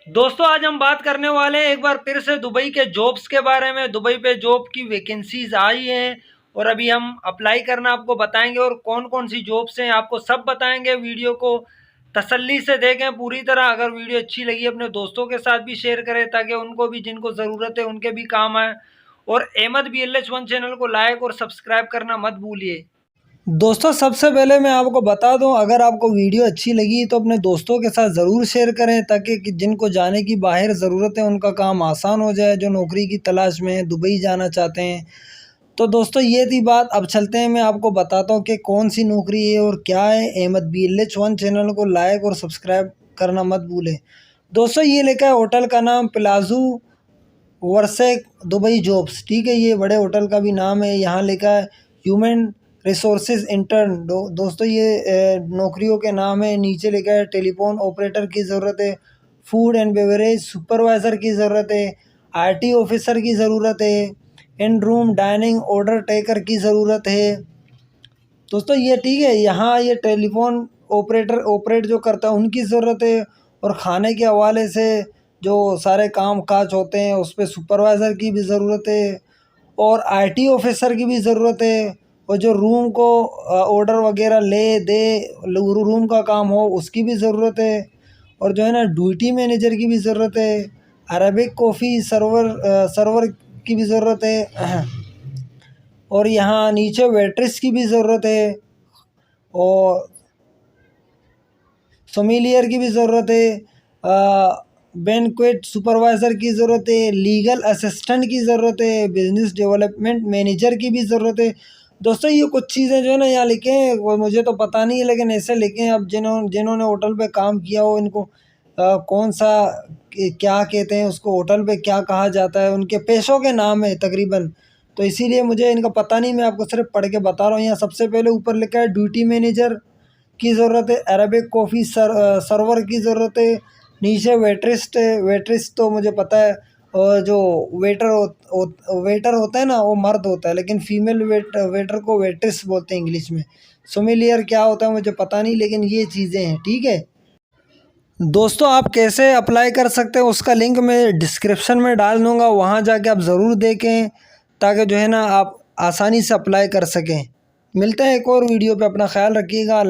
दोस्तों आज हम बात करने वाले हैं एक बार फिर से दुबई के जॉब्स के बारे में। दुबई पे जॉब की वैकेंसीज आई हैं और अभी हम अप्लाई करना आपको बताएंगे और कौन कौन सी जॉब्स हैं आपको सब बताएंगे। वीडियो को तसल्ली से देखें पूरी तरह। अगर वीडियो अच्छी लगी अपने दोस्तों के साथ भी शेयर करें ताकि उनको भी, जिनको ज़रूरत है उनके भी काम आए। और अहमद BLH1 चैनल को लाइक और सब्सक्राइब करना मत भूलिए। दोस्तों सबसे पहले मैं आपको बता दूं, अगर आपको वीडियो अच्छी लगी तो अपने दोस्तों के साथ ज़रूर शेयर करें ताकि जिनको जाने की बाहर ज़रूरत है उनका काम आसान हो जाए, जो नौकरी की तलाश में है, दुबई जाना चाहते हैं। तो दोस्तों ये थी बात। अब चलते हैं, मैं आपको बताता हूँ कि कौन सी नौकरी है और क्या है। अहमद BLH1 चैनल को लाइक और सब्सक्राइब करना मत भूलें। दोस्तों ये लिखा है होटल का नाम प्लाजू वर्सेक दुबई जॉब्स, ठीक है। ये बड़े होटल का भी नाम है। यहाँ लिखा है ह्यूमन रिसोर्सेज इंटर्न। दोस्तों ये नौकरियों के नाम है। नीचे लिखा है टेलीफोन ऑपरेटर की ज़रूरत है, फूड एंड बेवरेज सुपरवाइज़र की ज़रूरत है, IT ऑफिसर की ज़रूरत है, in room dining order taker की ज़रूरत है। दोस्तों ये ठीक है। यहाँ ये टेलीफोन ऑपरेट जो करता है उनकी ज़रूरत है। और खाने के हवाले से जो सारे काम काज होते हैं उस पर सुपरवाइज़र की भी ज़रूरत है और IT ऑफिसर की भी ज़रूरत है। और जो रूम को ऑर्डर वगैरह ले दे, रूम का काम हो, उसकी भी ज़रूरत है। और जो है ना ड्यूटी मैनेजर की भी ज़रूरत है। अरबिक कॉफ़ी सर्वर की भी ज़रूरत है। और यहाँ नीचे वेट्रेस की भी ज़रूरत है और सोमीलियर की भी ज़रूरत है। बैंक्वेट सुपरवाइज़र की ज़रूरत है, लीगल असिस्टेंट की ज़रूरत है, बिजनेस डेवलपमेंट मैनेजर की भी ज़रूरत है। दोस्तों ये कुछ चीज़ें जो है ना यहाँ लिखे हैं, वो मुझे तो पता नहीं है लेकिन ऐसे लिखे हैं। अब जिन्होंने होटल पे काम किया हो इनको कौन सा क्या कहते हैं उसको, होटल पे क्या कहा जाता है, उनके पेशों के नाम है तकरीबन। तो इसीलिए मुझे इनका पता नहीं, मैं आपको सिर्फ पढ़ के बता रहा हूँ। यहाँ सबसे पहले ऊपर लिखा है ड्यूटी मैनेजर की ज़रूरत है, अरबिक कॉफ़ी सर्वर की ज़रूरत है। नीचे वेट्रेस तो मुझे पता है। और जो वेटर होता है ना वो मर्द होता है, लेकिन फीमेल वेटर को वेट्रेस बोलते हैं इंग्लिश में। सोमीलियर क्या होता है मुझे पता नहीं, लेकिन ये चीज़ें हैं, ठीक है। दोस्तों आप कैसे अप्लाई कर सकते हैं उसका लिंक मैं डिस्क्रिप्शन में डाल दूँगा, वहाँ जाके आप ज़रूर देखें ताकि जो है ना आप आसानी से अप्लाई कर सकें। मिलते हैं एक और वीडियो पे, अपना ख्याल रखिएगा।